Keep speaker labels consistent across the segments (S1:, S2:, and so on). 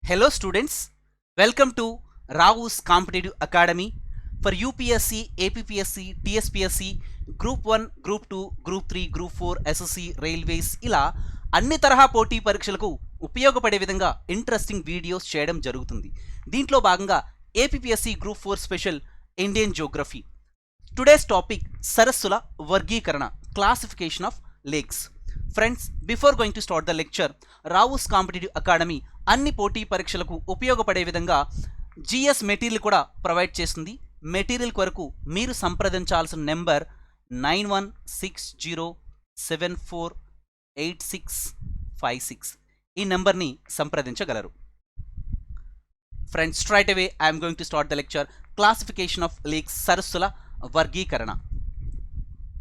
S1: Hello students, welcome to Rao's Competitive Academy for UPSC, APPSC, TSPSC, Group 1, Group 2, Group 3, Group 4, SSC, Railways ఇలా అన్ని తరహా పోటీ పరీక్షలకు ఉపయోగపడే విధంగా ఇంట్రెస్టింగ్ వీడియోస్ చేయడం జరుగుతుంది. దీంట్లో భాగంగా APPSC group 4 special Indian geography. Today's topic సరస్సుల వర్గీకరణ, classification of lakes. Friends, before going to start the lecture, Rao's competitive academy అన్ని పోటీ పరీక్షలకు ఉపయోగపడే విధంగా జిఎస్ మెటీరియల్ కూడా ప్రొవైడ్ చేస్తుంది. మెటీరియల్ కొరకు మీరు సంప్రదించాల్సిన నెంబర్ 9160748656. ఈ నెంబర్ని సంప్రదించగలరు. Friends, straight away I'm going to start the lecture. Classification of lakes, సరస్సుల వర్గీకరణ.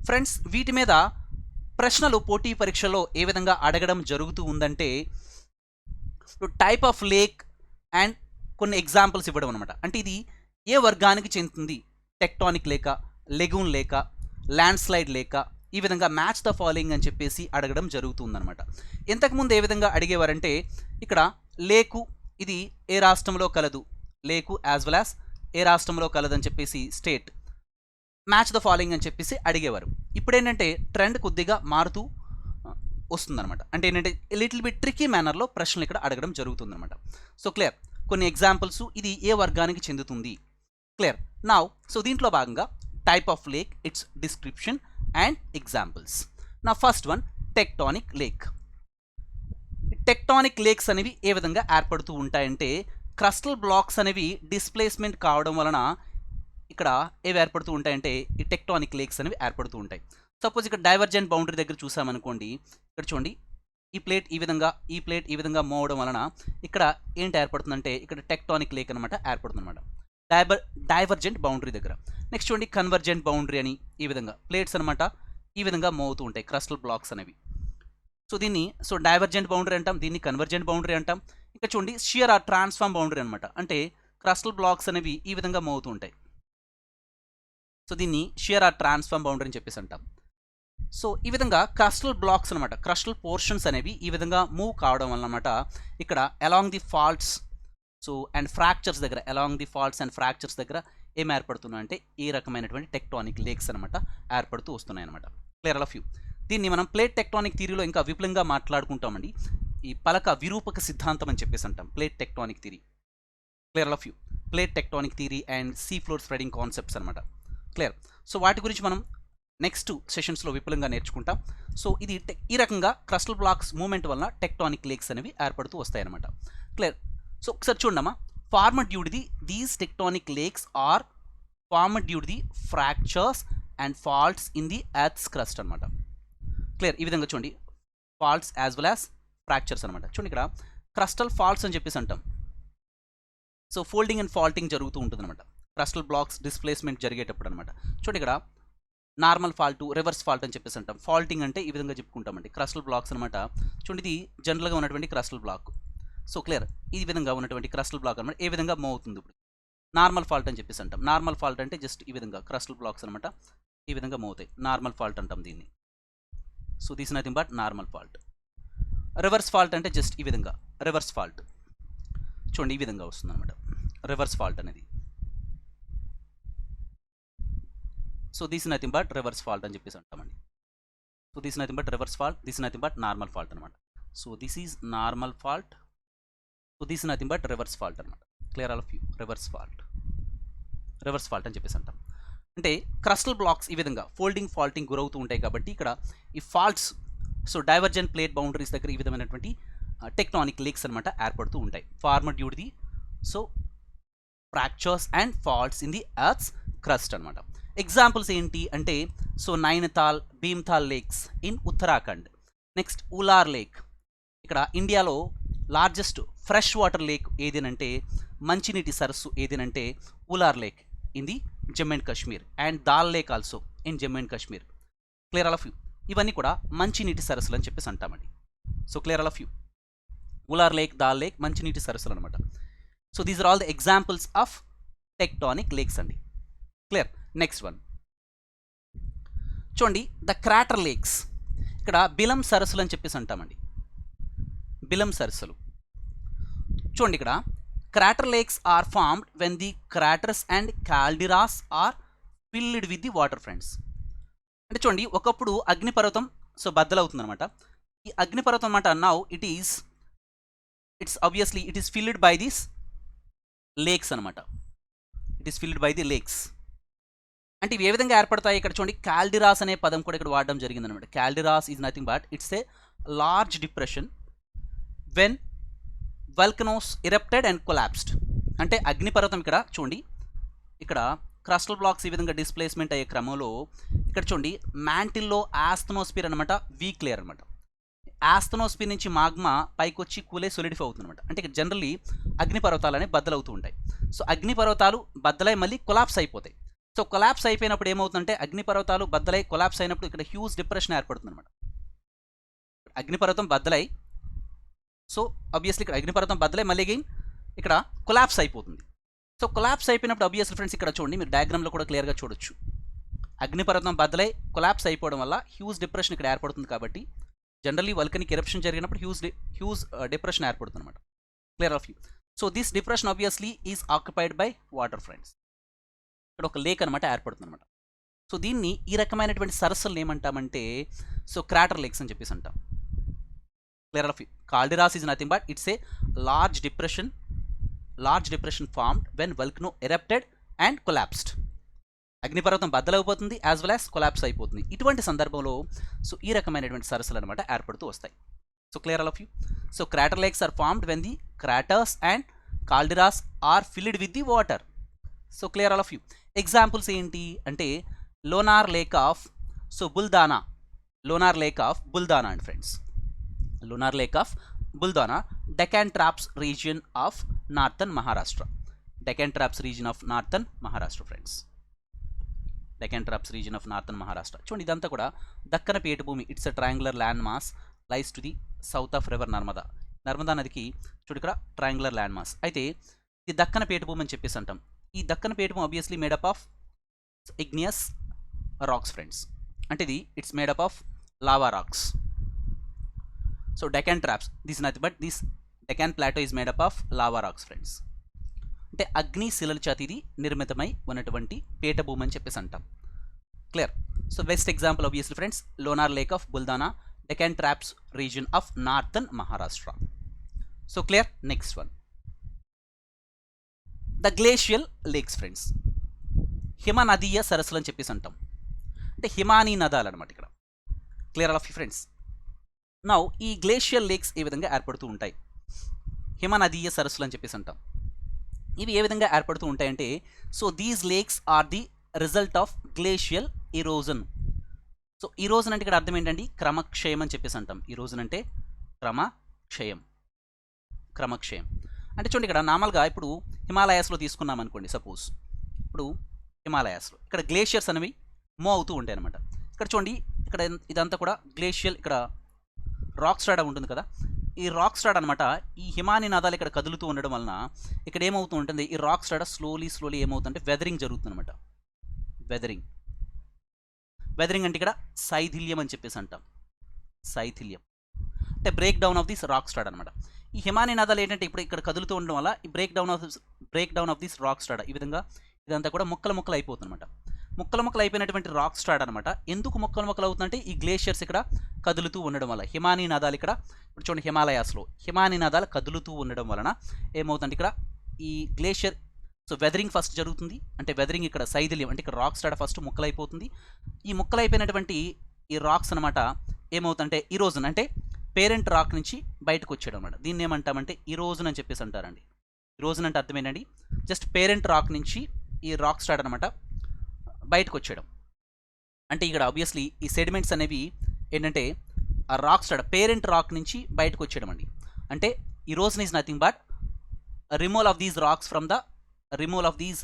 S1: ఫ్రెండ్స్, వీటి మీద ప్రశ్నలు పోటీ పరీక్షలో ఏ విధంగా అడగడం జరుగుతూ ఉందంటే, టైప్ ఆఫ్ లేక్ అండ్ కొన్ని ఎగ్జాంపుల్స్ ఇవ్వడం అనమాట. అంటే ఇది ఏ వర్గానికి చెందుతుంది, టెక్టానిక్ లేక, లెగూన్ లేక, ల్యాండ్ స్లైడ్ లేక, ఈ విధంగా మ్యాచ్ ద ఫాలోయింగ్ అని చెప్పేసి అడగడం జరుగుతుందన్నమాట. ఇంతకుముందు ఏ విధంగా అడిగేవారంటే, ఇక్కడ లేకు ఇది ఏ రాష్ట్రంలో కలదు, లేకు యాజ్ వెల్ యాజ్ ఏ రాష్ట్రంలో కలదని చెప్పేసి స్టేట్, మ్యాచ్ ద ఫాలోయింగ్ అని చెప్పేసి అడిగేవారు. ఇప్పుడు ఏంటంటే ట్రెండ్ కొద్దిగా మారుతూ వస్తుందన్నమాట. అంటే ఏంటంటే లిటిల్ బిట్ ట్రికీ మేనర్లో ప్రశ్నలు ఇక్కడ అడగడం జరుగుతుందన్నమాట. సో క్లియర్, కొన్ని ఎగ్జాంపుల్స్, ఇది ఏ వర్గానికి చెందుతుంది, క్లియర్ నౌ. సో దీంట్లో భాగంగా type of lake, it's description and examples. నా first one, tectonic lake. Tectonic lakes అనేవి ఏ విధంగా ఏర్పడుతూ ఉంటాయంటే, క్రస్టల్ బ్లాక్స్ అనేవి డిస్ప్లేస్మెంట్ కావడం వలన ఇక్కడ ఏవి ఏర్పడుతూ ఉంటాయంటే ఈ టెక్టానిక్ లేక్స్ అనేవి ఏర్పడుతూ ఉంటాయి. సపోజ్ ఇక్కడ డైవర్జెంట్ బౌండరీ దగ్గర చూసామనుకోండి, ఇక్కడ చూడండి, ఈ ప్లేట్ ఈ విధంగా, ఈ ప్లేట్ ఈ విధంగా మూవ్ అవడం వలన ఇక్కడ ఏంటి ఏర్పడుతుందంటే ఇక్కడ టెక్టానిక్ లేక్ అనమాట ఏర్పడుతుంది అనమాట, డైవర్జెంట్ బౌండరీ దగ్గర. నెక్స్ట్ చూడండి, కన్వర్జెంట్ బౌండరీ అని, ఈ విధంగా ప్లేట్స్ అనమాట ఈ విధంగా మూవ్ అవుతూ ఉంటాయి, క్రస్టల్ బ్లాక్స్ అనేవి. సో దీన్ని డైవర్జెంట్ బౌండరీ అంటాం, దీన్ని కన్వర్జెంట్ బౌండరీ అంటాం. ఇంకా చూడండి, షియర్ ఆర్ ట్రాన్స్ఫార్మ్ బౌండరీ అనమాట, అంటే క్రస్టల్ బ్లాక్స్ అనేవి ఈ విధంగా మూవ్ అవుతూ ఉంటాయి. సో దీన్ని షియర్ ఆర్ ట్రాన్స్ఫార్మ్ బౌండరీ అని చెప్పేసి అంటాం. సో ఈ విధంగా క్రస్టల్ బ్లాక్స్ అనమాట, క్రస్టల్ పోర్షన్స్ అనేవి ఈ విధంగా మూవ్ కావడం వల్ల అనమాట ఇక్కడ along the faults and fractures దగ్గర, along the faults and fractures దగ్గర ఏం ఏర్పడుతున్నాయి అంటే ఈ రకమైనటువంటి టెక్టానిక్ లేక్స్ అనమాట ఏర్పడుతూ వస్తున్నాయి అనమాట. Clear all of you. దీన్ని మనం ప్లేట్ టెక్టానిక్ థియరీలో ఇంకా విపులంగా మాట్లాడుకుంటామండి. ఈ పలక విరూపక సిద్ధాంతం అని చెప్పేసి అంటాం, plate tectonic theory. Clear all of you. Plate tectonic theory and sea floor spreading concepts అనమాట. క్లియర్. సో వాటి గురించి మనం నెక్స్ట్ సెషన్స్లో విపులంగా నేర్చుకుంటాం. సో ఇది ఈ రకంగా క్రస్టల్ బ్లాక్స్ మూవ్మెంట్ వలన టెక్టానిక్ లేక్స్ అనేవి ఏర్పడుతూ వస్తాయి అనమాట. క్లియర్. సో ఒకసారి చూడమ్మా, formed due to the these tectonic lakes are formed due to the fractures and faults in the earth's crust అనమాట. క్లియర్. ఈ విధంగా చూడండి, faults as well as fractures అనమాట. చూడండి, ఇక్కడ క్రస్టల్ ఫాల్ట్స్ అని చెప్పేసి అంటాం. సో ఫోల్డింగ్ అండ్ ఫాల్టింగ్ జరుగుతూ ఉంటుంది అనమాట, క్రస్టల్ బ్లాక్స్ డిస్ప్లేస్మెంట్ జరిగేటప్పుడు అనమాట. చూడండి, ఇక్కడ నార్మల్ ఫాల్ట్, రివర్స్ ఫాల్ట్ అని చెప్పేసి అంటాం. ఫాల్టింగ్ అంటే ఈ విధంగా చెప్పుకుంటామండి, క్రస్టల్ బ్లాక్స్ అనమాట. చూడండి, ఇది జనరల్గా ఉన్నటువంటి క్రస్టల్ బ్లాక్. సో క్లియర్, ఈ విధంగా ఉన్నటువంటి క్రస్టల్ బ్లాక్ అనమాట ఏ విధంగా మూవ్ అవుతుంది. ఇప్పుడు నార్మల్ ఫాల్ట్ అని చెప్పేసి అంటాం. నార్మల్ ఫాల్ట్ అంటే జస్ట్ ఈ విధంగా క్రస్టల్ బ్లాక్స్ అనమాట ఈ విధంగా మూవ్ అవుతాయి, నార్మల్ ఫాల్ట్ అంటాం దీన్ని. So this nothing but normal fault. Reverse fault అంటే జస్ట్ ఈ విధంగా రివర్స్ ఫాల్ట్. చూడండి, ఈ విధంగా వస్తుంది అనమాట రివర్స్ ఫాల్ట్ అనేది. So this nothing but reverse fault అని చెప్పేసి అంటామండి. So this nothing but reverse fault, this nothing but normal fault అనమాట. So this is normal fault, so this nothing but reverse fault అనమాట. Clear all of you. Reverse fault అని చెప్పేసి అంటాం. అంటే crustal blocks ఈ విధంగా ఫోల్డింగ్ ఫాల్టింగ్ గురవుతూ ఉంటాయి కాబట్టి ఇక్కడ ఈ ఫాల్ట్స్, డైవర్జెంట్ ప్లేట్ బౌండరీస్ దగ్గర ఈ విధమైనటువంటి టెక్టానిక్ లేక్స్ అనమాట ఏర్పడుతూ ఉంటాయి, formed due to the fractures and faults in the earth's crust అనమాట. ఎగ్జాంపుల్స్ ఏంటి అంటే, Nainital, Bhimtal lakes in Uttarakhand. Next Wular lake. ఇక్కడ ఇండియాలో లార్జెస్ట్ ఫ్రెష్ వాటర్ లేక్ ఏదేనంటే, మంచినీటి సరస్సు ఏదేనంటే Wular lake in the Jammu and Kashmir, and Dal lake also in Jammu and Kashmir. Clear all of you. ఇవన్నీ కూడా మంచినీటి సరస్సులు అని చెప్పేసి అంటామండి. So clear all of you. Wular lake, dal lake మంచినీటి సరస్సులు అనమాట. So these are all the examples of tectonic lakes అండి. క్లియర్. నెక్స్ట్ వన్ చూడండి, ద క్రాటర్ లేక్స్. ఇక్కడ బిలం సరస్సులు అని చెప్పేసి అంటామండి, బిలం సరస్సులు. చూడండి ఇక్కడ crater lakes are formed when the craters and calderas are filled with the water friends. అంటే చూడండి ఒకప్పుడు అగ్నిపర్వతం సో బద్దలవుతుంది అనమాట. ఈ అగ్నిపర్వతం అనమాట now it is filled by this lakes అనమాట. It is filled by the lakes. అంటే ఇవి ఏ విధంగా ఏర్పడతాయి ఇక్కడ చూడండి, కాల్డిరాస్ అనే పదం కూడా ఇక్కడ వాడడం జరిగింది అనమాట. Calderas is nothing but it's a large depression when volcanos erupted and collapsed. అంటే అగ్నిపర్వతం ఇక్కడ చూడండి, ఇక్కడ క్రస్టల్ బ్లాక్స్ ఈ విధంగా డిస్ప్లేస్మెంట్ అయ్యే క్రమంలో ఇక్కడ చూడండి మ్యాంటిల్లో ఆస్థనోస్పియర్ అనమాట వీక్ లేయర్ అనమాట. ఆస్థనోస్పియర్ నుంచి మాగ్మా పైకి వచ్చి కూలే సొలిడిఫై అవుతుంది అనమాట. అంటే ఇక్కడ జనరల్లీ అగ్నిపర్వతాలు అనేవి బద్దలవుతూ ఉంటాయి. సో అగ్నిపర్వతాలు బద్దలై మళ్ళీ కొలాప్స్ అయిపోతాయి. సో కొలాప్స్ అయిపోయినప్పుడు ఏమవుతుందంటే అగ్నిపర్వతాలు బద్దలై కొలాప్స్ అయినప్పుడు ఇక్కడ హ్యూజ్ డిప్రెషన్ ఏర్పడుతుంది అనమాట. అగ్నిపర్వతం బద్దలై సో ఆబ్వియస్లీ ఇక్కడ అగ్నిపర్వతం బద్దలై మళ్ళీ అగైన్ ఇక్కడ కొలాప్స్ అయిపోతుంది. సో కొలాప్స్ అయిపోయినప్పుడు ఆబ్వియస్లీ ఫ్రెండ్స్ ఇక్కడ చూడండి మీరు డయాగ్రామ్లో కూడా క్లియర్గా చూడొచ్చు. అగ్నిపర్వతం బద్దలై కొలాప్స్ అయిపోవడం వల్ల హ్యూజ్ డిప్రెషన్ ఇక్కడ ఏర్పడుతుంది. కాబట్టి జనరల్లీ వల్కనిక్ ఎరప్షన్ జరిగినప్పుడు హ్యూజ్ డిప్రెషన్ ఏర్పడుతుంది అనమాట. Clear of you. So this depression obviously is occupied by water friends. ఇక్కడ ఒక లేక్ అనమాట ఏర్పడుతుంది అనమాట. సో దీన్ని ఈ రకమైనటువంటి సరస్సులను ఏమంటామంటే సో క్రాటర్ లేక్స్ అని చెప్పేసి అంటాం. Clear of you. Calderas is nothing but it's a large depression formed when volcano erupted and collapsed. అగ్నిపర్వతం బద్దలైపోతుంది యాజ్ వెల్ యాజ్ కొలాప్స్ అయిపోతుంది. ఇటువంటి సందర్భంలో సో ఈ రకమైనటువంటి సరస్సులు అనమాట ఏర్పడుతూ వస్తాయి. So clear all of you. So crater lakes are formed when the craters and calderas are filled with the water. So clear all of you. Examples ఏంటి అంటే Lonar lake of Buldhana and friends. Lonar lake of Buldhana, Deccan traps region of northern Maharashtra. Friends. Deccan traps region of northern Maharashtra. చూడండి ఇదంతా కూడా దక్కన పీఠభూమి. It's a triangular land mass lies to the south of river Narmada నదికి చూడు ఇక్కడ ట్రయాంగులర్ ల్యాండ్ మాస్. అయితే ఇది దక్కన పీఠభూమి అని చెప్పేసి అంటాం. ఈ దక్కన పీఠభూమి obviously made up of igneous rocks friends. అంటే ఇది it's made up of lava rocks. So Deccan traps this Deccan plateau is made up of lava rocks friends. అంటే అగ్ని శిలల చేత ఇది నిర్మితమై ఉన్నటువంటి పీఠభూమి అని చెప్పేసి అంటాం. Clear. So best example obviously friends Lonar lake of Buldhana, Deccan traps region of northern Maharashtra. So clear. Next one the glacial lakes friends. హిమనదీయ సరస్సులు అని చెప్పేసి అంటాం. అంటే హిమానీ నదాలు అనమాట ఇక్కడ. Clear of friends. నౌ ఈ గ్లేషియల్ లేక్స్ ఏ విధంగా ఏర్పడుతూ ఉంటాయి, హిమనదీయ సరస్సులు అని చెప్పేసి అంటాం. ఇవి ఏ విధంగా ఏర్పడుతూ ఉంటాయంటే so these lakes are the result of glacial erosion. So erosion అంటే ఇక్కడ అర్థం ఏంటండి, క్రమక్షయం అని చెప్పేసి అంటాం. ఇరోజన్ అంటే క్రమక్షయం. అంటే చూడండి ఇక్కడ నార్మల్గా ఇప్పుడు హిమాలయాస్లో తీసుకున్నాం అనుకోండి. సపోజ్ ఇప్పుడు హిమాలయాస్లో ఇక్కడ గ్లేషియర్స్ అనేవి మూవ్ అవుతూ ఉంటాయి అనమాట. ఇక్కడ చూడండి ఇక్కడ ఇదంతా కూడా గ్లేషియల్, ఇక్కడ రాక్ స్ట్రాటా ఉంటుంది కదా, ఈ రాక్ స్ట్రాటా అనమాట ఈ హిమానీ నదాలు ఇక్కడ కదులుతూ ఉండడం వలన ఇక్కడ ఏమవుతూ ఉంటుంది, ఈ రాక్ స్ట్రాటా స్లోలీ ఏమవుతుందంటే వెదరింగ్ జరుగుతుంది అనమాట. వెదరింగ్ అంటే ఇక్కడ శైథిల్యం అని చెప్పేసి అంటాం. శైథిల్యం అంటే break down of this rock strata అనమాట. ఈ హిమానీ నదాలు ఏంటంటే ఇప్పుడు ఇక్కడ కదులుతూ ఉండడం వల్ల ఈ break down of this rock strata ఈ విధంగా ఇదంతా కూడా ముక్కలు అయిపోతుంది అనమాట. ముక్కలు అయిపోయినటువంటి రాక్ స్ట్రాటా అనమాట. ఎందుకు ముక్కలు అవుతుందంటే ఈ గ్లేషియర్స్ ఇక్కడ కదులుతూ ఉండడం వల్ల. హిమానీ నదాలు ఇక్కడ ఇప్పుడు చూడండి హిమాలయాస్లో హిమానీ నదాలు కదులుతూ ఉండడం వలన ఏమవుతుందంటే ఇక్కడ ఈ గ్లేషియర్ సో వెదరింగ్ ఫస్ట్ జరుగుతుంది. అంటే వెదరింగ్ ఇక్కడ శైథిల్యం అంటే ఇక్కడ రాక్ స్ట్రాటా ఫస్ట్ ముక్కలైపోతుంది. ఈ ముక్కలైపోయినటువంటి ఈ రాక్స్ అనమాట ఏమవుతుందంటే ఇరోజన్ అంటే పేరెంట్ రాక్ నుంచి బయటకు వచ్చేయడం అనమాట. దీన్ని ఏమంటామంటే ఇరోజన్ అని చెప్పేసి అంటారండి. ఇరోజన్ అంటే అర్థం ఏంటండి, జస్ట్ పేరెంట్ రాక్ నుంచి ఈ రాక్ స్ట్రాటా అనమాట బయటకు వచ్చేయడం. అంటే ఇక్కడ ఆబ్వియస్లీ ఈ సెడిమెంట్స్ అనేవి ఏంటంటే ఆ రాక్ స్ట్రాటా పేరెంట్ రాక్ నుంచి బయటకు వచ్చేయడం అండి. అంటే erosion is nothing but removal of these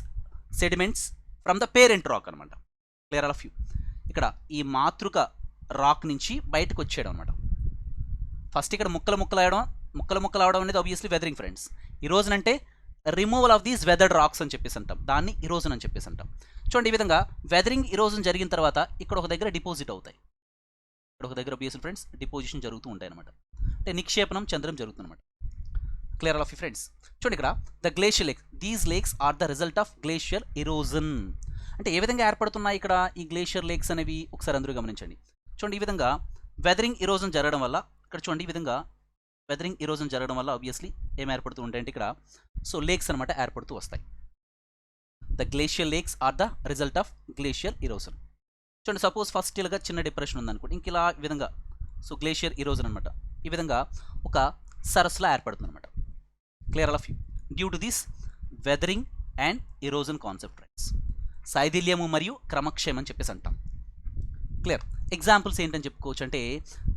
S1: sediments from the parent rock అనమాట. Clear all of you. ఇక్కడ ఈ మాతృక రాక్ నుంచి బయటకు వచ్చేయడం అనమాట. ఫస్ట్ ఇక్కడ ముక్కలు అవడం అనేది ఆబ్వియస్లీ వెదరింగ్ ఫ్రెండ్స్. ఇరోజన్ అంటే removal of these weathered rocks అని చెప్పేసి అంటాం. దాన్ని ఇరోజన్ అని చెప్పేసి అంటాం. చూడండి ఈ విధంగా వెదరింగ్ ఇరోజన్ జరిగిన తర్వాత ఇక్కడ ఒక దగ్గర డిపాజిట్ అవుతాయి. ఇక్కడ ఒక దగ్గర ఆబ్వియస్లీ ఫ్రెండ్స్ డిపోజిషన్ జరుగుతూ ఉంటాయి అనమాట. అంటే నిక్షేపణం చెందడం జరుగుతుంది అనమాట. Clear of friends. చూడండి ఇక్కడ the glacier lakes, these lakes are the result of glacier erosion. అంటే ఏ విధంగా ఏర్పడుతున్నాయి ఇక్కడ ఈ గ్లేషియర్ లేక్స్ అనేవి ఒకసారి అందరూ గమనించండి. చూడండి ఈ విధంగా వెదరింగ్ ఇరోజన్ జరగడం వల్ల, ఇక్కడ చూడండి ఈ విధంగా వెదరింగ్ ఇరోజన్ జరగడం వల్ల ఆబ్వియస్లీ ఏం ఏర్పడుతూ ఉంటాయంటే ఇక్కడ సో లేక్స్ అనమాట ఏర్పడుతూ వస్తాయి. The glacier lakes are the result of glacier erosion. చూడండి సపోజ్ ఫస్ట్ ఇలాగా చిన్న డిప్రెషన్ ఉందనుకోండి, ఇంక ఇలా ఈ విధంగా సో గ్లేషియర్ ఇరోజన్ అనమాట ఈ విధంగా ఒక సరస్సులా ఏర్పడుతుంది అనమాట. Clear of you due to this weathering and erosion concept friends. శైథిల్యము మరియు క్రమక్షయం అని చెప్పేసి అంటాం. క్లియర్. ఎగ్జాంపుల్స్ ఏంటని చెప్పుకోవచ్చు అంటే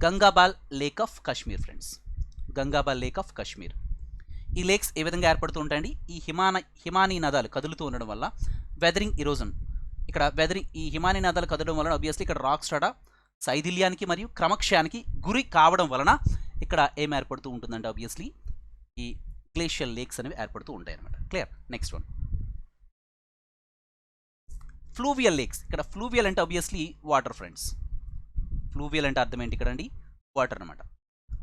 S1: Gangabal lake of Kashmir friends, Gangabal lake of Kashmir. ఈ లేక్స్ ఏ విధంగా ఏర్పడుతూ ఉంటాయండి, ఈ హిమానీ నదాలు కదులుతూ ఉండడం వల్ల వెదరింగ్ ఇరోజన్, ఇక్కడ వెదరింగ్ ఈ హిమానీ నదాలు కదలడం వలన ఆబ్వియస్లీ ఇక్కడ రాక్ స్ట్రాటా శైథిల్యానికి మరియు క్రమక్షయానికి గురి కావడం వలన ఇక్కడ ఏం ఏర్పడుతూ ఉంటుందంటే ఆబ్వియస్లీ ఈ గ్లేషియల్ లేక్స్ అనేవి ఏర్పడుతూ ఉంటాయి అనమాట. Clear. Next one fluvial lakes. ఇక్కడ ఫ్లూవియల్ అంటే ఆబ్వియస్లీ వాటర్ ఫ్రెండ్స్. ఫ్లూవియల్ అంటే అర్థం ఏంటి ఇక్కడ అండి, వాటర్ అనమాట.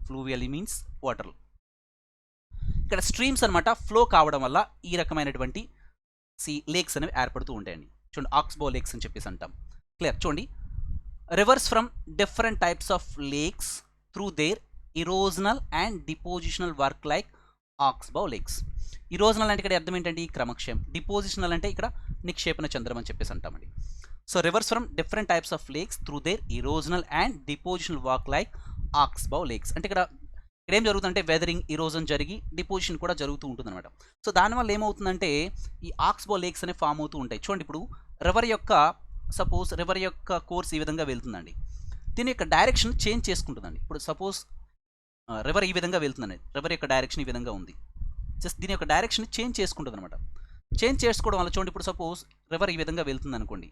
S1: Fluvial means water. ఇక్కడ స్ట్రీమ్స్ అనమాట ఫ్లో కావడం వల్ల ఈ రకమైనటువంటి లేక్స్ అనేవి ఏర్పడుతూ ఉంటాయండి. చూడండి ఆక్స్బో లేక్స్ అని చెప్పేసి అంటాం. క్లియర్. చూడండి rivers from different types of lakes through their erosional and depositional work like oxbow lakes. Erosional అంటే ఇక్కడ అర్థం ఏంటంటే క్రమక్షయం, డిపోజిషనల్ అంటే ఇక్కడ నిక్షేపణ చంద్రం అని చెప్పేసి అంటామండి. So rivers from different types of lakes through their erosional and depositional work like oxbow lakes. అంటే ఇక్కడ ఏం జరుగుతుందంటే వెదరింగ్ ఇరోజన్ జరిగి డిపోజిషన్ కూడా జరుగుతూ ఉంటుంది అనమాట. సో దానివల్ల ఏమవుతుందంటే ఈ ఆక్స్బో లేక్స్ అనేవి ఫామ్ అవుతూ ఉంటాయి. చూడండి ఇప్పుడు రివర్ యొక్క సపోజ్ రివర్ యొక్క కోర్స్ ఈ విధంగా వెళ్తుందండి, దీని యొక్క డైరెక్షన్ చేంజ్ చేసుకుంటుందండి. ఇప్పుడు సపోజ్ రివర్ ఈ విధంగా వెళ్తుందండి, రివర్ యొక్క డైరెక్షన్ ఈ విధంగా ఉంది, జస్ట్ దీని యొక్క డైరెక్షన్ చేంజ్ చేసుకుంటుంది అనమాట. చేంజ్ చేసుకోవడం వల్ల చూడండి ఇప్పుడు సపోజ్ రివర్ ఈ విధంగా వెళ్తుంది అనుకోండి,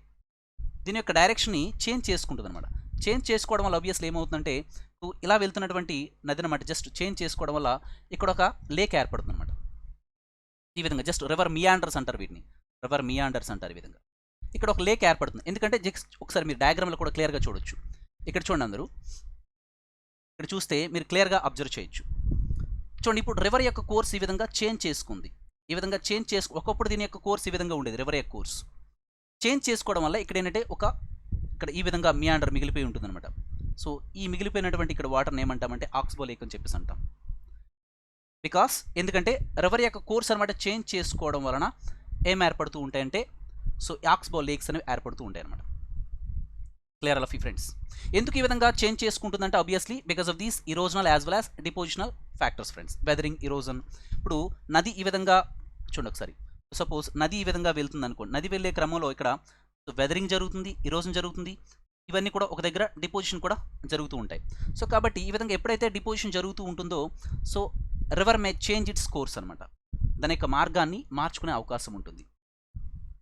S1: దీని యొక్క డైరెక్షన్ని చేంజ్ చేసుకుంటుంది అనమాట. చేంజ్ చేసుకోవడం వల్ల ఆబ్వియస్లీ ఏమవుతుందంటే ఇలా వెళ్తున్నటువంటి నది అనమాట జస్ట్ చేంజ్ చేసుకోవడం వల్ల ఇక్కడ ఒక లేక్ ఏర్పడుతుంది అనమాట. ఈ విధంగా జస్ట్ రివర్ మియాండర్స్ అంటారు వీటిని, రివర్ మియాండర్స్ అంటారు. ఈ విధంగా ఇక్కడ ఒక లేక్ ఏర్పడుతుంది. ఎందుకంటే జస్ట్ ఒకసారి మీరు డయాగ్రామ్లో కూడా క్లియర్గా చూడొచ్చు. ఇక్కడ చూడండి అందరూ, ఇక్కడ చూస్తే మీరు క్లియర్గా అబ్జర్వ్ చేయొచ్చు. చూడండి ఇప్పుడు రివర్ యొక్క కోర్స్ ఈ విధంగా చేంజ్ చేసుకుంది. ఈ విధంగా చేంజ్ ఒకప్పుడు దీని యొక్క కోర్స్ ఈ విధంగా ఉండేది, రివర్ యొక్క కోర్స్ చేంజ్ చేసుకోవడం వల్ల ఇక్కడ ఏంటంటే ఇక్కడ ఈ విధంగా మియాండర్ మిగిలిపోయి ఉంటుంది అనమాట. సో ఈ మిగిలిపోయినటువంటి ఇక్కడ వాటర్ని ఏమంటామంటే ఆక్స్బో లేక్ అని చెప్పేసి అంటాం. బికాస్ ఎందుకంటే రివర్ యొక్క కోర్స్ అనమాట చేంజ్ చేసుకోవడం వలన ఏం ఏర్పడుతూ ఉంటాయంటే సో ఆక్స్బో లేక్స్ అనేవి ఏర్పడుతూ ఉంటాయి అనమాట. క్లియర్ ఆఫ్ ఈ ఫ్రెండ్స్. ఎందుకు ఈ విధంగా చేంజ్ చేసుకుంటుందంటే obviously because of these erosional as well as depositional factors friends. Weathering erosion, ఇప్పుడు నది ఈ విధంగా చూడండి ఒకసారి, సపోజ్ నది ఈ విధంగా వెళ్తుంది అనుకోండి, నది వెళ్ళే క్రమంలో ఇక్కడ వెదరింగ్ జరుగుతుంది, ఇరోజన్ జరుగుతుంది, ఇవన్నీ కూడా ఒక దగ్గర డిపోజిషన్ కూడా జరుగుతూ ఉంటాయి. సో కాబట్టి ఈ విధంగా ఎప్పుడైతే డిపోజిషన్ జరుగుతూ ఉంటుందో so river May change it's course అనమాట, దాని యొక్క మార్గాన్ని మార్చుకునే అవకాశం ఉంటుంది.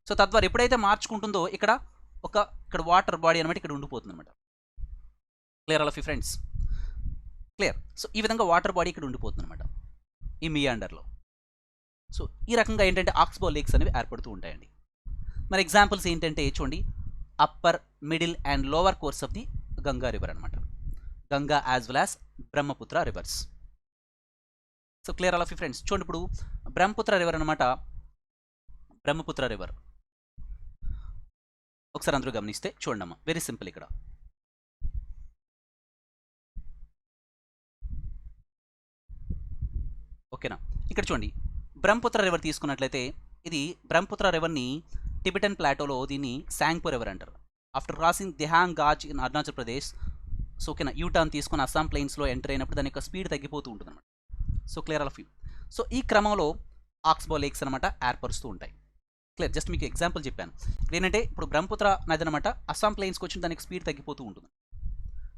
S1: సో తద్వారా ఎప్పుడైతే మార్చుకుంటుందో ఇక్కడ వాటర్ బాడీ అనమాట ఇక్కడ ఉండిపోతుంది అనమాట. Clear all of you friends. Clear. So ఈ విధంగా వాటర్ బాడీ ఇక్కడ ఉండిపోతుంది అనమాట ఈ మియాండర్లో. సో ఈ రకంగా ఏంటంటే ఆక్స్బో లేక్స్ అనేవి ఏర్పడుతూ ఉంటాయండి. మరి ఎగ్జాంపుల్స్ ఏంటంటే చూడండి upper, middle and lower course of the Ganga river అనమాట. Ganga as well as Brahmaputra rivers. So clear all of you friends. చూడండి ఇప్పుడు బ్రహ్మపుత్ర రివర్ అనమాట, బ్రహ్మపుత్ర రివర్ ఒకసారి అందరూ గమనిస్తే చూడండి అమ్మా, వెరీ సింపుల్. ఇక్కడ ఓకేనా, ఇక్కడ చూడండి బ్రహ్మపుత్ర రివర్ తీసుకున్నట్లయితే ఇది బ్రహ్మపుత్ర రివర్ని టిబెటన్ ప్లాటోలో దీన్ని సాంగ్పో రివర్ అంటారు. After crossing Dihang gauge in Arunachal Pradesh so ఓకేనా యూటర్న్ తీసుకుని అస్సాం ప్లెయిన్స్లో ఎంటర్ అయినప్పుడు దాని యొక్క స్పీడ్ తగ్గిపోతూ ఉంటుంది అనమాట. So clear all of you. So ఈ క్రమంలో ఆక్స్బో లేక్స్ అనమాట ఏర్పరుస్తూ ఉంటాయి. క్లియర్. జస్ట్ మీకు ఎగ్జాంపుల్ చెప్పాను. ఏంటంటే ఇప్పుడు బ్రహ్మపుత్ర నది అనమాట అస్సాం ప్లెయిన్స్కి వచ్చిన దానికి స్పీడ్ తగ్గిపోతూ ఉంటుంది.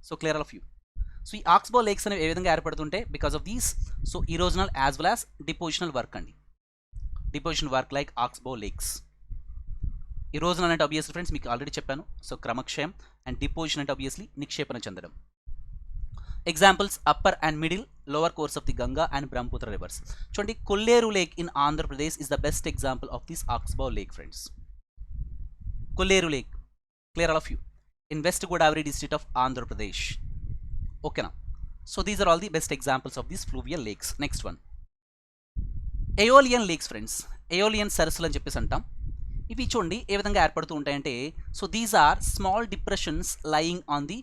S1: So clear all of you. So ఈ ఆక్స్బో లేక్స్ అనేవి ఏ విధంగా ఏర్పడుతుంటే because of these so erosional as well as depositional work అండి. Depositional work like oxbow lakes. Erosional అంటే ఆబ్వియస్లీ ఫ్రెండ్స్ మీకు ఆల్రెడీ చెప్పాను, సో క్రమక్షయం, అండ్ డిపోజిషన్ అంటే ఆబ్వియస్లీ నిక్షేపణ చెందడం. Examples upper and middle, lower course of the Ganga and Brahmaputra rivers. చూడండి Kolleru lake in Andhra Pradesh is the best example of this oxbow lake friends. Kolleru lake, clear all of you, in west Godavari district of Andhra Pradesh. ఓకేనా. So these are all the best examples of these fluvial lakes. Next one aeolian lakes friends, aeolian సరస్సులు అని చెప్పేసి అంటాం. ఇవి చూడండి ఏ విధంగా ఏర్పడుతూ ఉంటాయంటే, so these are small depressions lying on the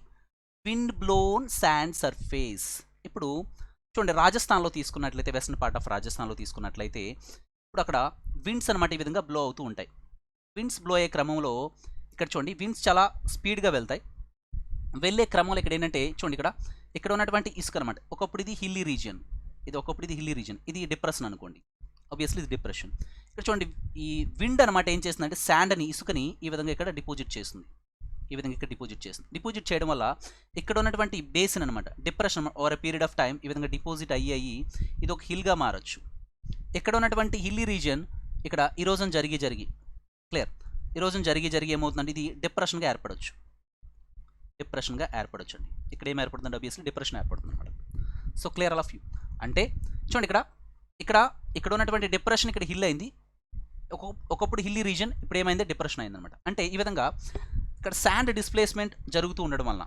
S1: wind blown sand surface. ఇప్పుడు చూడండి రాజస్థాన్లో తీసుకున్నట్లయితే, వెస్టర్న్ పార్ట్ ఆఫ్ రాజస్థాన్లో తీసుకున్నట్లయితే, ఇప్పుడు అక్కడ విండ్స్ అనమాట ఈ విధంగా బ్లో అవుతూ ఉంటాయి. విండ్స్ బ్లో అయ్యే క్రమంలో ఇక్కడ చూడండి విండ్స్ చాలా స్పీడ్గా వెళ్తాయి. వెళ్ళే క్రమంలో ఇక్కడ ఏంటంటే చూడండి ఇక్కడ ఉన్నటువంటి ఇసుక అనమాట, ఒకప్పుడు ఇది హిల్లీ రీజియన్, ఇది డిప్రెషన్ అనుకోండి, ఆబ్వియస్లీ ఇది డిప్రెషన్. ఇక్కడ చూడండి ఈ విండ్ అనమాట ఏం చేస్తుందంటే శాండ్ని, ఇసుకని ఈ విధంగా ఇక్కడ డిపాజిట్ చేస్తుంది, డిపాజిట్ చేయడం వల్ల ఇక్కడ ఉన్నటువంటి బేసిన్ అనమాట depression over a period of time ఈ విధంగా డిపాజిట్ అయ్యి ఇది ఒక హిల్గా మారచ్చు. ఇక్కడ ఉన్నటువంటి హిల్లీ రీజియన్ ఇక్కడ ఈరోజు జరిగి క్లియర్, ఈరోజు జరిగి ఏమవుతుందంటే ఇది డిప్రెషన్గా ఏర్పడవచ్చు అండి. ఇక్కడ ఏం ఏర్పడుతుంది, ఆబ్వియస్లీ డిప్రెషన్ ఏర్పడుతుంది అనమాట. So clear all of you అంటే చూడండి ఇక్కడ ఉన్నటువంటి డిప్రెషన్ ఇక్కడ హిల్ అయింది, ఒకప్పుడు హిల్లీ రీజియన్ ఇప్పుడు ఏమైంది డిప్రెషన్ అయింది అనమాట. అంటే ఈ విధంగా ఇక్కడ శాండ్ డిస్ప్లేస్మెంట్ జరుగుతూ ఉండడం వలన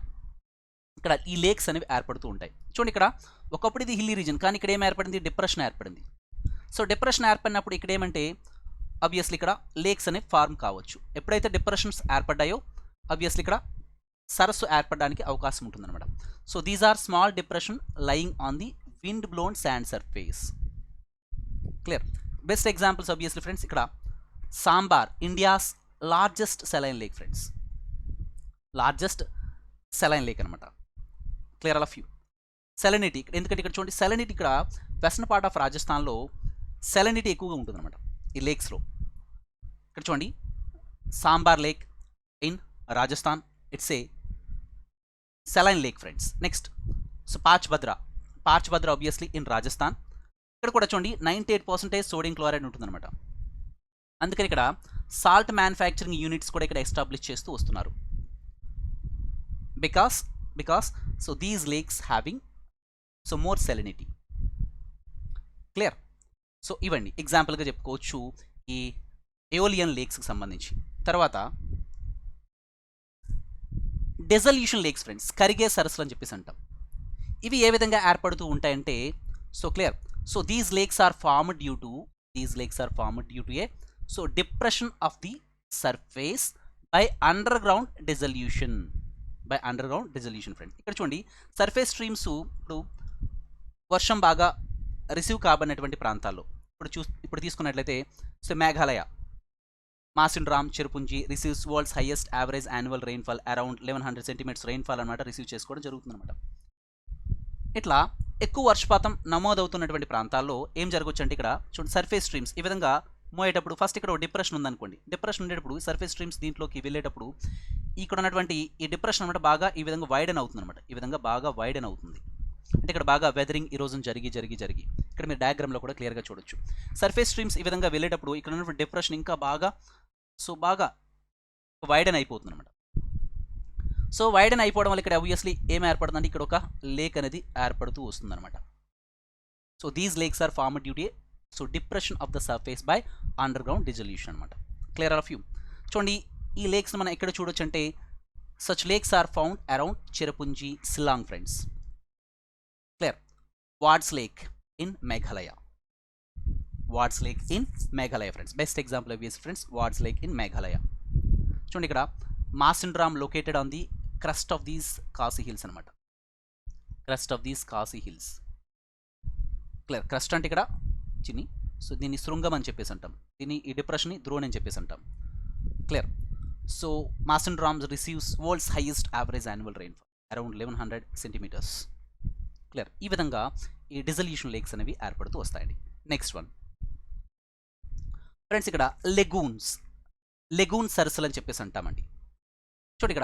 S1: ఇక్కడ ఈ లేక్స్ అనేవి ఏర్పడుతూ ఉంటాయి. చూడండి ఇక్కడ ఒకప్పుడు ఇది హిల్లీ రీజియన్, కానీ ఇక్కడ ఏం ఏర్పడింది, డిప్రెషన్ ఏర్పడింది. సో డిప్రెషన్ ఏర్పడినప్పుడు ఇక్కడ ఏమంటే ఆబ్వియస్లీ ఇక్కడ లేక్స్ అనేవి ఫార్మ్ కావచ్చు. ఎప్పుడైతే డిప్రెషన్స్ ఏర్పడ్డాయో ఆబ్వియస్లీ ఇక్కడ సరస్సు ఏర్పడడానికి అవకాశం ఉంటుందన్నమాట. So these are small depression lying on the wind blown sand surface. Clear. Best examples obviously friends ఇక్కడ Sambhar, India's largest saline lake friends, అనమాట. Clear all of you. Salinity ఎందుకంటే ఇక్కడ చూడండి సెలనిటీ ఇక్కడ వెస్టర్న్ పార్ట్ ఆఫ్ రాజస్థాన్లో salinity ఎక్కువగా ఉంటుంది అనమాట ఈ లేక్స్లో. ఇక్కడ చూడండి Sambhar lake in Rajasthan, it's a saline lake friends. Next so Pachpadra obviously in Rajasthan. ఇక్కడ కూడా చూడండి 98% సోడియం క్లోరైడ్ ఉంటుందన్నమాట. అందుకని ఇక్కడ సాల్ట్ మ్యానుఫ్యాక్చరింగ్ యూనిట్స్ కూడా ఇక్కడ ఎస్టాబ్లిష్ చేస్తూ వస్తున్నారు. Because so these lakes having so more salinity. Clear. So ఇవ్వండి ఎగ్జాంపుల్గా చెప్పుకోవచ్చు ఈ ఎయోలియన్ లేక్స్కి సంబంధించి. తర్వాత డెజల్యూషన్ లేక్స్ ఫ్రెండ్స్, కరిగే సరస్సులు అని చెప్పేసి అంటాం. ఇవి ఏ విధంగా ఏర్పడుతూ ఉంటాయంటే so clear. So these lakes are formed due to a so depression of the surface by under ground dissolution friends. ఇక్కడ చూడండి సర్ఫేస్ స్ట్రీమ్స్ ఇప్పుడు వర్షం బాగా రిసీవ్ కాబడినటువంటి ప్రాంతాల్లో ఇప్పుడు తీసుకున్నట్లయితే so Meghalaya, Mawsynram, Cherrapunji receives world's highest average annual rainfall around 1100 centimetres rainfall అనమాట receive చేసుకోవడం జరుగుతుందన్నమాట. ఇట్లా ఎక్కువ వర్షపాతం నమోదవుతున్నటువంటి ప్రాంతాల్లో ఏం జరగవచ్చు అంటే ఇక్కడ చూడండి సర్ఫేస్ స్ట్రీమ్స్ ఈ విధంగా మోయేటప్పుడు ఫస్ట్ ఇక్కడ డిప్రెషన్ ఉందనుకోండి, డిప్రెషన్ ఉండేటప్పుడు సర్ఫేస్ స్ట్రీమ్స్ దీంట్లోకి వెళ్ళేటప్పుడు ఇక్కడ ఉన్నటువంటి ఈ డిప్రెషన్ అనమాట బాగా ఈ విధంగా వైడెన్ అవుతుంది అనమాట, అంటే ఇక్కడ బాగా వెదరింగ్ ఈ రోజు జరిగి ఇక్కడ మీరు డయాగ్రామ్లో కూడా క్లియర్గా చూడొచ్చు. సర్ఫేస్ స్ట్రీమ్స్ ఈ విధంగా వెళ్ళేటప్పుడు ఇక్కడ ఉన్నటువంటి డిప్రెషన్ ఇంకా బాగా వైడెన్ అయిపోతుంది అనమాట. సో వైడెన్ అయిపోవడం వల్ల ఇక్కడ ఆబ్వియస్లీ ఏం ఏర్పడుతుందంటే ఇక్కడ ఒక లేక్ అనేది ఏర్పడుతూ వస్తుందన్నమాట. So these lakes are formed due to so depression of the surface by under ground dissolution అనమాట. Clear all of you. చూడండి ఈ లేక్స్ మనం ఎక్కడ చూడొచ్చు అంటే such lakes are found around Cherrapunji, Shillong friends. Clear. Ward's lake in Meghalaya friends. Best example obvious friends Ward's lake in Meghalaya. చూడండి ఇక్కడ Mawsynram located on the crest of these Khasi hills అనమాట, క్లియర్. క్రస్ట్ అంటే ఇక్కడ చిన్ని, సో దీన్ని శృంగం అని చెప్పేసి అంటాం, దీన్ని ఈ డిప్రెషన్ని ధ్రువణ్ అని చెప్పేసి అంటాం. Clear. So Mawsynram receives world's highest average annual rainfall around 1100 centimetres. Clear. ఈ విధంగా ఈ డిజల్యూషన్ లేక్స్ అనేవి ఏర్పడుతూ వస్తాయండి. నెక్స్ట్ వన్ ఫ్రెండ్స్ ఇక్కడ లెగూన్ సరస్సులు అని చెప్పేసి అంటామండి. చూడండి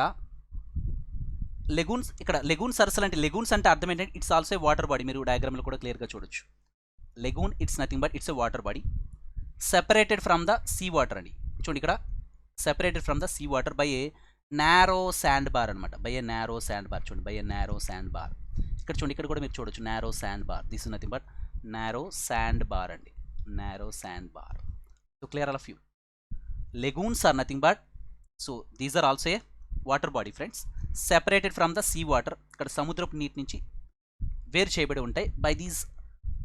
S1: ఇక్కడ లెగూన్ సరస్సులు అంటే లెగూన్స్ అంటే అర్థం ఏంటంటే ఇట్స్ ఆల్సో వాటర్ బాడీ, మీరు డయాగ్రామ్లో కూడా క్లియర్గా చూడొచ్చు. Lagoon it's nothing but it's a water body separated from the sea water అండి. చూడండి ఇక్కడ separated from the sea water by a narrow sand bar అనమాట, చూడండి by a narrow sand bar. ఇక్కడ చూడండి ఇక్కడ కూడా మీరు చూడొచ్చు narrow sand bar, this is nothing but narrow sand bar అండి, so clear all of you. Lagoons are nothing but so these are also a water body friends separated from the sea water, ఇక్కడ సముద్రపు నీటి నుంచి వేరు చేయబడి ఉంటాయి by these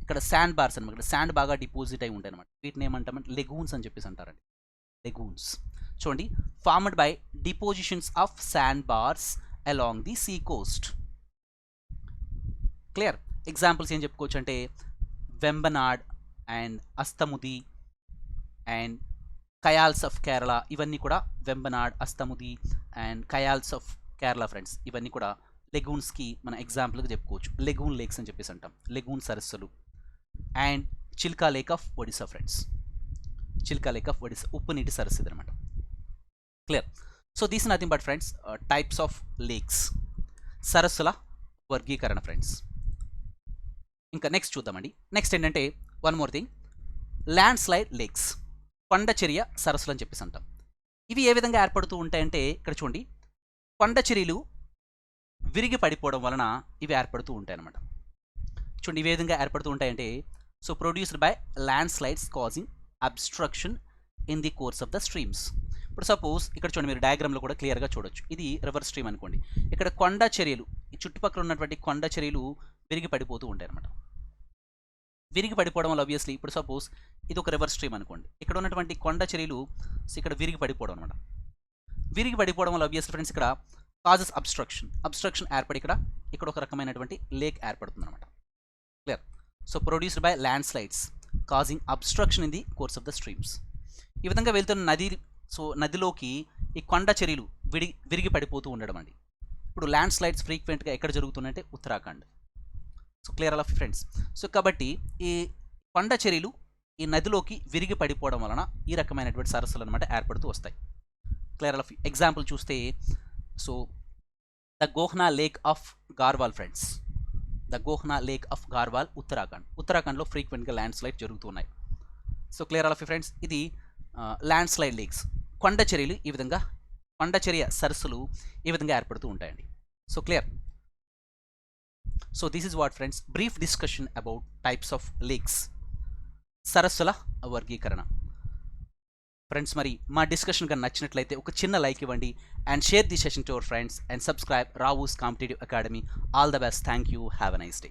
S1: ఇక్కడ sand bars అనమాట, శాండ్ బాగా డిపాజిట్ అయి ఉంటాయి అనమాట. వీటిని ఏమంటామంటే లెగూన్స్ అని చెప్పేసి అంటారండి. లెగూన్స్ చూడండి, formed by depositions of sand bars along the sea coast. Clear. Examples ఏం చెప్పుకోవచ్చు అంటే Vembanad and Ashtamudi and kayals of Kerala, ఇవన్నీ కూడా Vembanad, Ashtamudi and kayals of Kerala friends, ఇవన్నీ కూడా లెగూన్స్కి మన ఎగ్జాంపుల్గా చెప్పుకోవచ్చు. లెగూన్ లేక్స్ అని చెప్పేసి అంటాం, లెగూన్ సరస్సులు. And Chilika lake of Odisha friends, Chilika lake of Odisha ఉప్పు నీటి సరస్సు ఇది అనమాట. Clear. So these nothing but friends types of lakes, సరస్సుల వర్గీకరణ ఫ్రెండ్స్. ఇంకా నెక్స్ట్ చూద్దామండి. నెక్స్ట్ ఏంటంటే one more thing, landslide lakes, కొండచర్య సరస్సులు అని చెప్పేసి అంటాం. ఇవి ఏ విధంగా ఏర్పడుతూ ఉంటాయంటే ఇక్కడ చూడండి, కొండచర్యలు విరిగి పడిపోవడం వలన ఇవి ఏర్పడుతూ ఉంటాయి అన్నమాట. చూడండి ఇవి ఏ విధంగా ఏర్పడుతూ ఉంటాయంటే, so produced by landslides causing obstruction in the course of the streams. ఇప్పుడు సపోజ్ ఇక్కడ చూడండి, మీరు డయాగ్రామ్లో కూడా క్లియర్గా చూడొచ్చు, ఇది రివర్ స్ట్రీమ్ అనుకోండి. ఇక్కడ కొండ చర్యలు, ఈ చుట్టుపక్కల ఉన్నటువంటి కొండ చర్యలు విరిగి పడిపోతూ ఉంటాయి అనమాట. విరిగి పడిపోవడం వల్ల ఆబ్వియస్లీ ఇప్పుడు సపోజ్ ఇది ఒక రివర్ స్ట్రీమ్ అనుకోండి, ఇక్కడ ఉన్నటువంటి కొండ చర్యలు ఇక్కడ విరిగి పడిపోవడం అనమాట. విరిగి పడిపోవడం వల్ల ఆబ్వియస్లీ ఫ్రెండ్స్ ఇక్కడ కాజెస్ అబ్స్ట్రక్షన్ ఏర్పడి ఇక్కడ ఒక రకమైనటువంటి లేక్ ఏర్పడుతుంది అనమాట. Clear. So produced by landslides causing obstruction in the course of the streams. ఈ విధంగా వెళ్తున్న నది, సో నదిలోకి ఈ కొండ చర్యలు విరిగి పడిపోతూ ఉండడం అండి. ఇప్పుడు ల్యాండ్ స్లైడ్స్ ఫ్రీక్వెంట్గా ఎక్కడ జరుగుతున్నాయంటే Uttarakhand. So clear all of friends. సో కాబట్టి ఈ కొండ చర్యలు ఈ నదిలోకి విరిగి పడిపోవడం వలన ఈ రకమైనటువంటి సరస్సులు అనమాట ఏర్పడుతూ వస్తాయి. Clear all of. ఎగ్జాంపుల్ చూస్తే so the Gohna lake of Garhwal friends, the Gohna lake of Garhwal ఉత్తరాఖండ్లో ఫ్రీక్వెంట్గా ల్యాండ్ స్లైడ్ జరుగుతున్నాయి. So clear all of friends, ఇది ల్యాండ్ స్లైడ్ లేక్స్, కొండ చర్యలు ఈ విధంగా, కొండచర్య సరస్సులు ఈ విధంగా ఏర్పడుతూ ఉంటాయండి. So clear. So this is what friends, brief discussion about types of lakes, సరస్సుల వర్గీకరణ. ఫ్రెండ్స్ మరి మా డిస్కషన్ కనుక నచ్చినట్లయితే ఒక చిన్న లైక్ ఇవ్వండి and share the session to our friends and subscribe Rao's competitive academy. All the best. Thank you. Have a nice day.